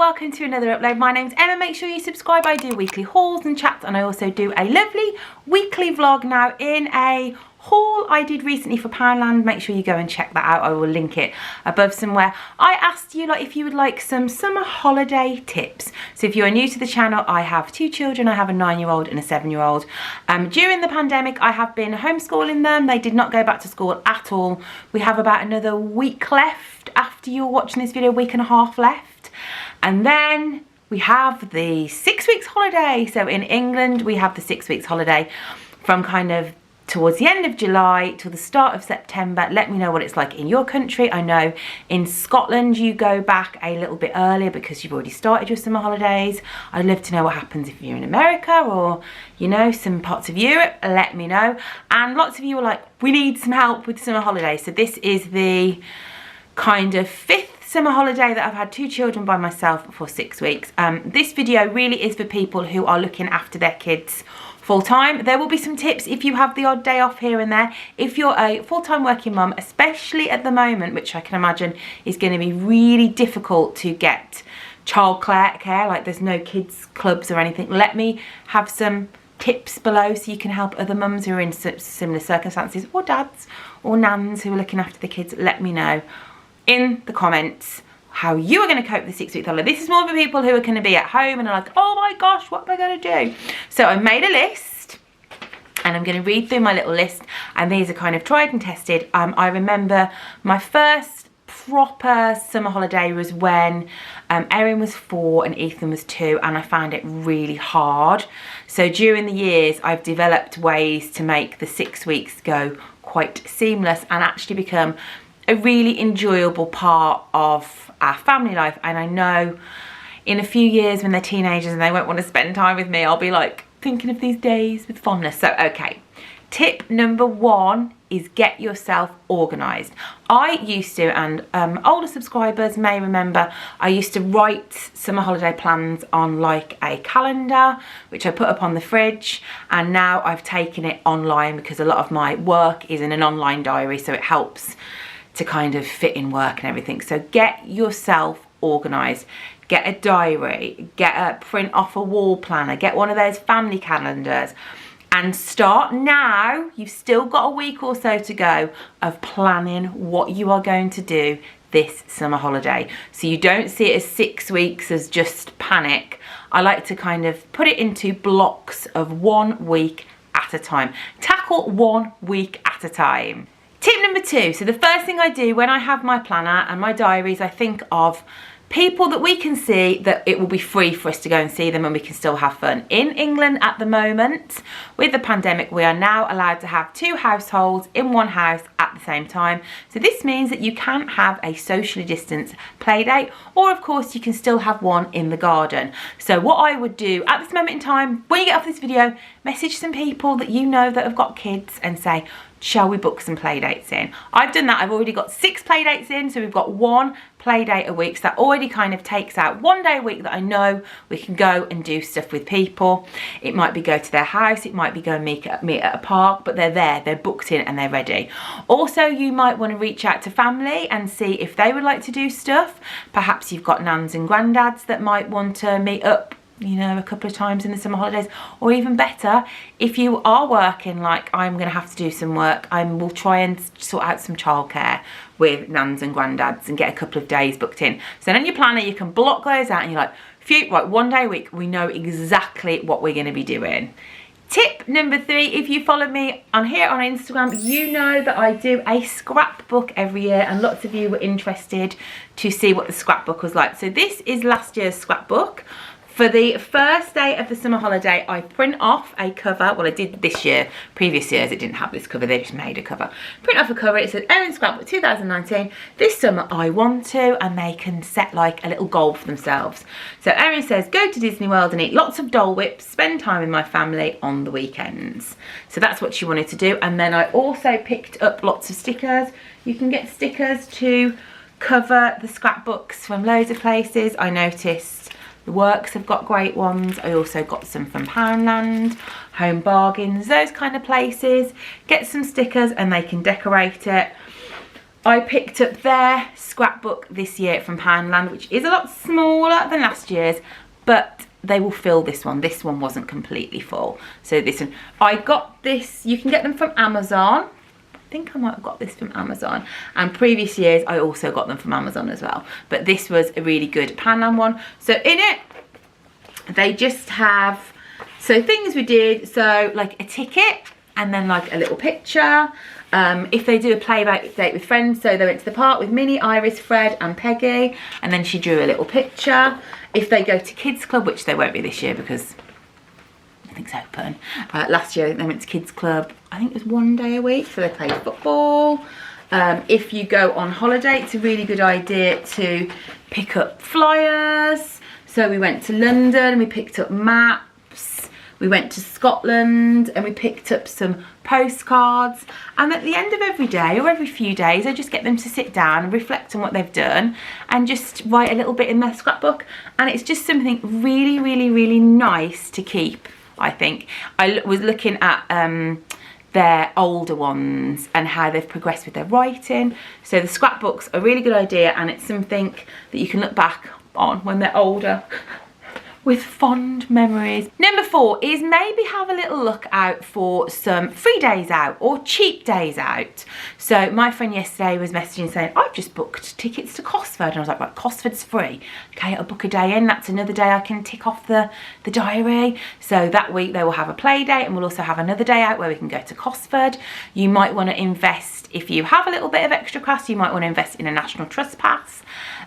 welcome to another upload. My name's Emma. Make sure you subscribe. I do weekly hauls and chats, and I also do a lovely weekly vlog now in a haul I did recently for Poundland. Make sure you go and check that out. I will link it above somewhere. I asked you if you would like some summer holiday tips. So if you are new to the channel, I have two children. I have a 9-year-old and a 7-year-old. During the pandemic, I have been homeschooling them. They did not go back to school at all. We have about another week left after you're watching this video, week and a half left. And then we have the 6 weeks holiday. So in England, we have the 6 weeks holiday from kind of towards the end of July till the start of September. Let me know what it's like in your country. I know in Scotland you go back a little bit earlier because you've already started your summer holidays. I'd love to know what happens if you're in America or, you know, some parts of Europe. Let me know. And lots of you are like, we need some help with summer holidays. So this is the kind of 5th summer holiday that I've had two children by myself for 6 weeks. This video really is for people who are looking after their kids full-time. There will be some tips if you have the odd day off here and there. If you're a full-time working mum, especially at the moment, which I can imagine is going to be really difficult to get childcare, like there's no kids clubs or anything, let me have some tips below so you can help other mums who are in similar circumstances, or dads or nans who are looking after the kids. Let me know in the comments how you are going to cope with the 6 week holiday. This is more for people who are going to be at home and are like, oh my gosh, what am I going to do? So I made a list and I'm going to read through my little list, and these are kind of tried and tested. I remember my first proper summer holiday was when Erin was 4 and Ethan was 2, and I found it really hard. So during the years I've developed ways to make the 6 weeks go quite seamless and actually become a really enjoyable part of our family life. And I know in a few years when they're teenagers and they won't want to spend time with me, I'll be like thinking of these days with fondness. So okay, tip number 1 is get yourself organised. I used to, and older subscribers may remember, I used to write summer holiday plans on like a calendar, which I put up on the fridge, and now I've taken it online because a lot of my work is in an online diary, so it helps to kind of fit in work and everything. So get yourself organised. Get a diary, get a print off a wall planner, get one of those family calendars, and start now. You've still got a week or so to go of planning what you are going to do this summer holiday. So you don't see it as 6 weeks as just panic. I like to kind of put it into blocks of 1 week at a time. Tackle 1 week at a time. Tip number 2, so the first thing I do when I have my planner and my diaries, I think of people that we can see that it will be free for us to go and see them and we can still have fun. In England at the moment, with the pandemic, we are now allowed to have 2 households in one house at the same time. So this means that you can have a socially distanced play date, or of course you can still have one in the garden. So what I would do at this moment in time, when you get off this video, message some people that you know that have got kids and say, shall we book some play dates in? I've done that. I've already got 6 play dates in, so we've got 1 play date a week. So that already kind of takes out 1 day a week that I know we can go and do stuff with people. It might be go to their house, it might be go and meet at a park, but they're there, they're booked in and they're ready. Also, you might want to reach out to family and see if they would like to do stuff. Perhaps you've got nans and granddads that might want to meet up, you know, a couple of times in the summer holidays. Or even better, if you are working, like I'm going to have to do some work, I will try and sort out some childcare with nans and granddads and get a couple of days booked in. So then on your planner you can block those out and you're like, phew, right, 1 day a week, we know exactly what we're going to be doing. Tip number 3, if you follow me on here on Instagram, you know that I do a scrapbook every year, and lots of you were interested to see what the scrapbook was like. So this is last year's scrapbook. For the first day of the summer holiday, I print off a cover. Well, I did this year. Previous years, it didn't have this cover. They just made a cover. Print off a cover. It says, Erin Scrapbook 2019. This summer, I want to. And they can set like a little goal for themselves. So Erin says, go to Disney World and eat lots of Dole Whips. Spend time with my family on the weekends. So that's what she wanted to do. And then I also picked up lots of stickers. You can get stickers to cover the scrapbooks from loads of places. I noticed the Works have got great ones. I also got some from Poundland, Home Bargains, those kind of places. Get some stickers and they can decorate it. I picked up their scrapbook this year from Poundland, which is a lot smaller than last year's, but they will fill this one. This one wasn't completely full. So this one, I got this, you can get them from Amazon. I think I might have got this from Amazon. And previous years, I also got them from Amazon as well. But this was a really good Poundland one. So in it, they just have, so things we did, so like a ticket and then like a little picture. If they do a play date with friends, so they went to the park with Minnie, Iris, Fred and Peggy, and then she drew a little picture. If they go to Kids Club, which they won't be this year because nothing's open. Last year they went to Kids Club, I think it was 1 day a week, so they played football. If you go on holiday, it's a really good idea to pick up flyers. So we went to London, we picked up maps. We went to Scotland and we picked up some postcards. And at the end of every day or every few days, I just get them to sit down and reflect on what they've done and just write a little bit in their scrapbook. And it's just something really, really, really nice to keep, I think. I was looking at their older ones and how they've progressed with their writing. So the scrapbooks are a really good idea, and it's something that you can look back on when they're older with fond memories. Number 4 is maybe have a little look out for some free days out or cheap days out. So my friend yesterday was messaging saying, I've just booked tickets to Cosford. And I was like, right, Cosford's free. Okay, I'll book a day in. That's another day I can tick off the diary. So that week they will have a play date, and we'll also have another day out where we can go to Cosford. You might want to invest, if you have a little bit of extra cash, you might want to invest in a National Trust pass.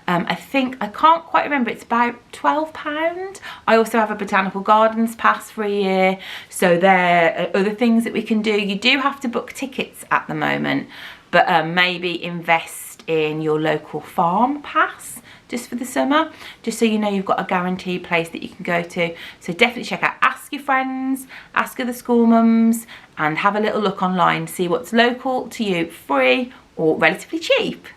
I think, I can't quite remember, it's about £12. I also have a Botanical Gardens pass for a year. So there are other things that we can do. You do have to book tickets at the moment, but maybe invest in your local farm pass just for the summer, just so you know you've got a guaranteed place that you can go to. So definitely check out, ask your friends, ask other school mums, and have a little look online, see what's local to you, free or relatively cheap.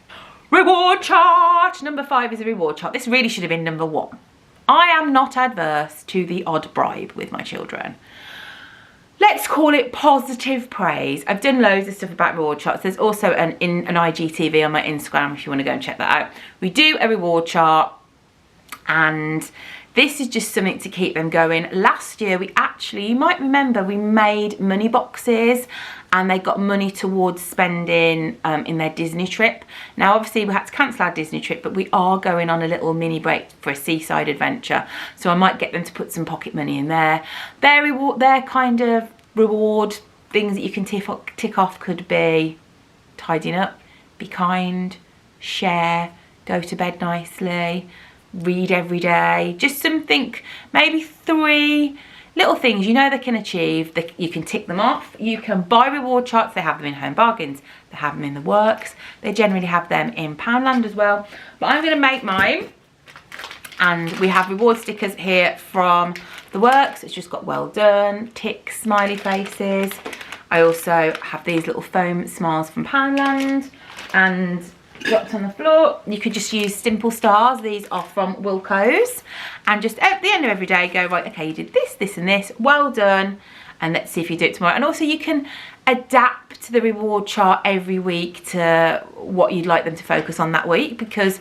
Reward chart. Number 5 is a reward chart. This really should have been number 1. I am not adverse to the odd bribe with my children. Let's call it positive praise. I've done loads of stuff about reward charts. There's also an IGTV on my Instagram if you want to go and check that out. We do a reward chart, and this is just something to keep them going. Last year we actually, you might remember, we made money boxes and they got money towards spending in their Disney trip. Now obviously we had to cancel our Disney trip, but we are going on a little mini break for a seaside adventure. So I might get them to put some pocket money in there. Their kind of reward things that you can tick off could be tidying up, be kind, share, go to bed nicely, read every day. Just something, maybe 3 little things you know they can achieve, that you can tick them off. You can buy reward charts. They have them in Home Bargains, they have them in the Works, they generally have them in Poundland as well. But I'm going to make mine, and we have reward stickers here from the Works. It's just got well done, ticks, smiley faces. I also have these little foam smiles from Poundland, and dropped on the floor. You could just use simple stars. These are from Wilco's, and just at the end of every day go, right, okay, you did this, this and this, well done, and let's see if you do it tomorrow. And also you can adapt the reward chart every week to what you'd like them to focus on that week, because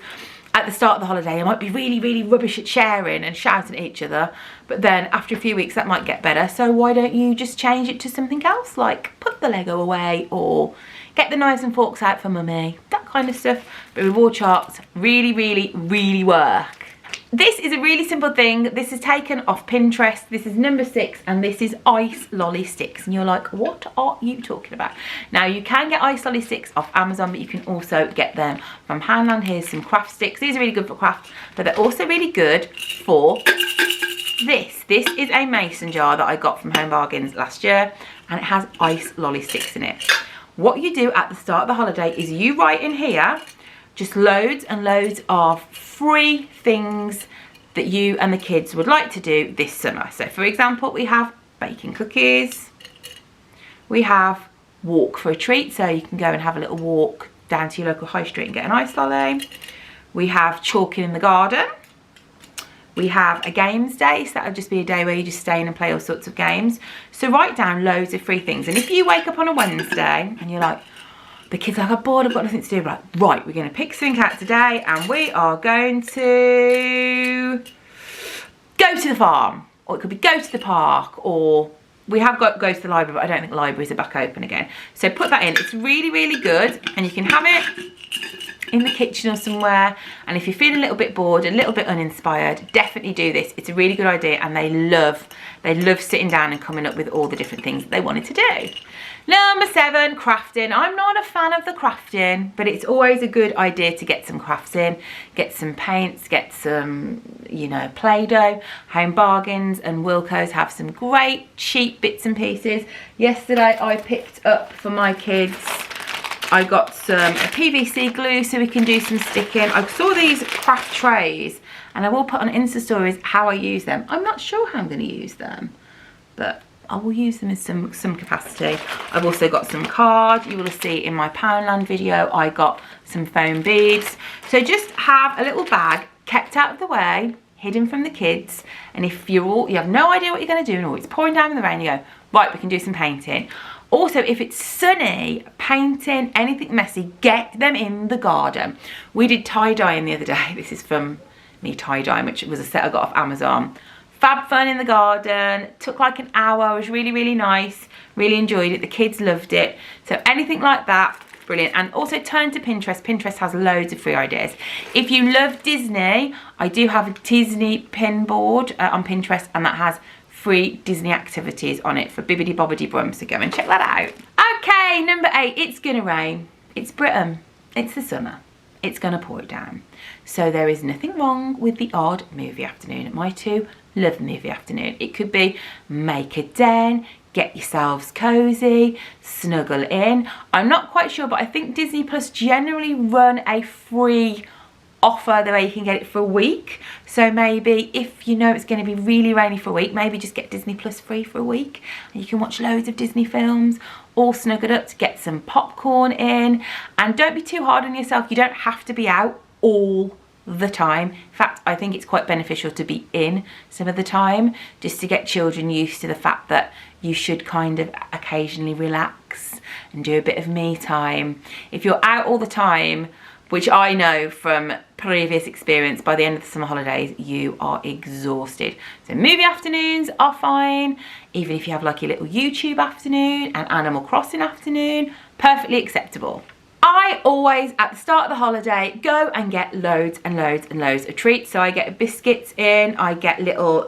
at the start of the holiday you might be really, really rubbish at sharing and shouting at each other, but then after a few weeks that might get better. So why don't you just change it to something else, like put the Lego away or get the knives and forks out for mummy, that kind of stuff. But reward charts really, really, really work. This is a really simple thing. This is taken off Pinterest. This is number 6, and this is ice lolly sticks. And you're like, what are you talking about? Now you can get ice lolly sticks off Amazon, but you can also get them from Poundland. Here's some craft sticks. These are really good for craft, but they're also really good for this. This is a mason jar that I got from Home Bargains last year, and it has ice lolly sticks in it. What you do at the start of the holiday is you write in here just loads and loads of free things that you and the kids would like to do this summer. So for example, we have baking cookies, we have walk for a treat, so you can go and have a little walk down to your local high street and get an ice lolly. We have chalking in the garden. We have a games day, so that'll just be a day where you just stay in and play all sorts of games. So write down loads of free things. And if you wake up on a Wednesday and you're like, The kids are like, I'm bored, I've got nothing to do. Right, we're going to pick something out today and we are going to go to the farm. Or it could be go to the park, or we have got go to the library, but I don't think libraries are back open again. So put that in. It's really, really good, and you can have it in the kitchen or somewhere. And if you're feeling a little bit bored, a little bit uninspired, definitely do this. It's a really good idea, and they love sitting down and coming up with all the different things they wanted to do. Number 7, crafting. I'm not a fan of the crafting, but it's always a good idea to get some crafts in, get some paints, get some, you know, Play-Doh. Home Bargains and Wilko's have some great cheap bits and pieces. Yesterday I picked up for my kids, I got some PVC glue so we can do some sticking. I saw these craft trays, and I will put on Insta stories how I use them. I'm not sure how I'm going to use them, but I will use them in some capacity. I've also got some card. You will see in my Poundland video, I got some foam beads. So just have a little bag kept out of the way, hidden from the kids. And if you have no idea what you're going to do, or it's pouring down in the rain, you go, right, we can do some painting. Also, if it's sunny, painting, anything messy, get them in the garden. We did tie-dyeing the other day. This is from me tie-dyeing, which was a set I got off Amazon. Fab fun in the garden, took like an hour, it was really, really nice, really enjoyed it, the kids loved it. So anything like that, brilliant. And also turn to Pinterest. Pinterest has loads of free ideas. If you love Disney, I do have a Disney pin board on Pinterest, and that has free Disney activities on it for bibbidi bobbidi brum, so go and check that out. Okay, number 8, it's gonna rain. It's Britain, it's the summer. It's gonna pour it down. So there is nothing wrong with the odd movie afternoon. My two love the movie afternoon. It could be make a den, get yourselves cozy, snuggle in. I'm not quite sure, but I think Disney Plus generally run a free offer the way you can get it for a week. So maybe if you know it's going to be really rainy for a week, maybe just get Disney Plus free for a week, and you can watch loads of Disney films, all snuggled up, to get some popcorn in. And don't be too hard on yourself. You don't have to be out all the time. In fact, I think it's quite beneficial to be in some of the time, just to get children used to the fact that you should kind of occasionally relax and do a bit of me time. If you're out all the time, which I know from previous experience, by the end of the summer holidays, you are exhausted. So movie afternoons are fine. Even if you have like your little YouTube afternoon and Animal Crossing afternoon, perfectly acceptable. I always, at the start of the holiday, go and get loads and loads and loads of treats. So I get biscuits in, I get little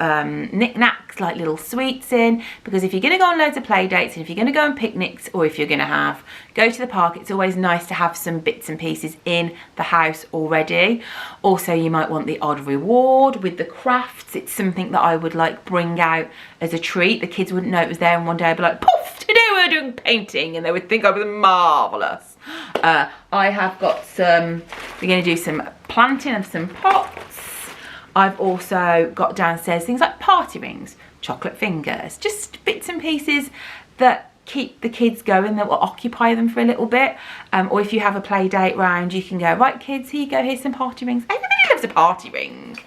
knickknacks, like little sweets in, because if you're going to go on loads of play dates, and if you're going to go on picnics, or if you're going to go to the park, it's always nice to have some bits and pieces in the house already. Also, you might want the odd reward with the crafts. It's something that I would like bring out as a treat. The kids wouldn't know it was there, and one day I'd be like, poof, today we're doing painting, and they would think I was marvellous. I have got some, we're going to do some planting of some pots. I've also got downstairs things like party rings, chocolate fingers, just bits and pieces that keep the kids going, that will occupy them for a little bit. Or if you have a play date round, you can go, right kids, here you go, here's some party rings. Everybody loves a party ring.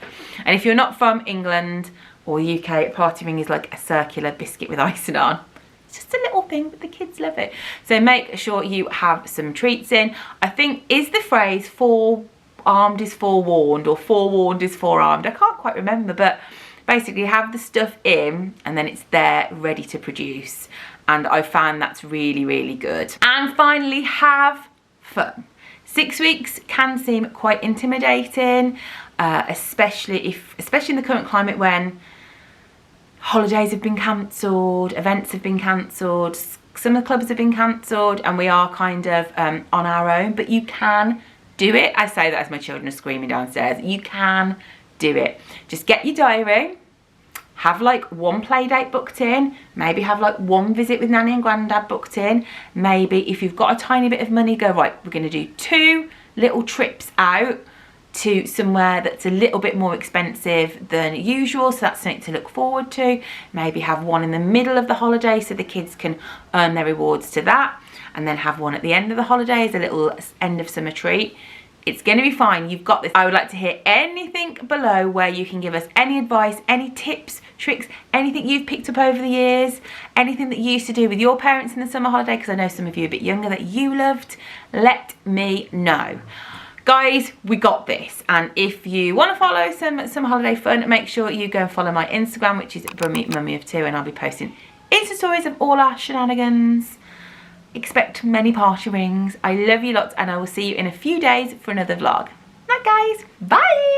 And if you're not from England or UK, a party ring is like a circular biscuit with icing on. Just a little thing, but the kids love it. So make sure you have some treats in. I think, is the phrase forearmed is forewarned, or forewarned is forearmed? I can't quite remember, but basically have the stuff in and then it's there ready to produce. And I found that's really, really good. And finally, have fun. 6 weeks can seem quite intimidating, especially in the current climate when holidays have been cancelled, events have been cancelled, summer clubs have been cancelled, and we are kind of on our own, but you can do it. I say that as my children are screaming downstairs. You can do it. Just get your diary, have like one play date booked in, maybe have like one visit with Nanny and Grandad booked in. Maybe if you've got a tiny bit of money, go, right, we're going to do 2 little trips out to somewhere that's a little bit more expensive than usual, so that's something to look forward to. Maybe have one in the middle of the holiday so the kids can earn their rewards to that, and then have one at the end of the holidays, a little end of summer treat. It's going to be fine. You've got this. I would like to hear anything below where you can give us any advice, any tips, tricks, anything you've picked up over the years, anything that you used to do with your parents in the summer holiday, because I know some of you are a bit younger that you loved. Let me know. Guys, we got this. And if you want to follow some summer holiday fun, make sure you go and follow my Instagram, which is Mummy of Two, and I'll be posting Insta stories of all our shenanigans. Expect many party rings. I love you lots, and I will see you in a few days for another vlog. Night, guys. Bye.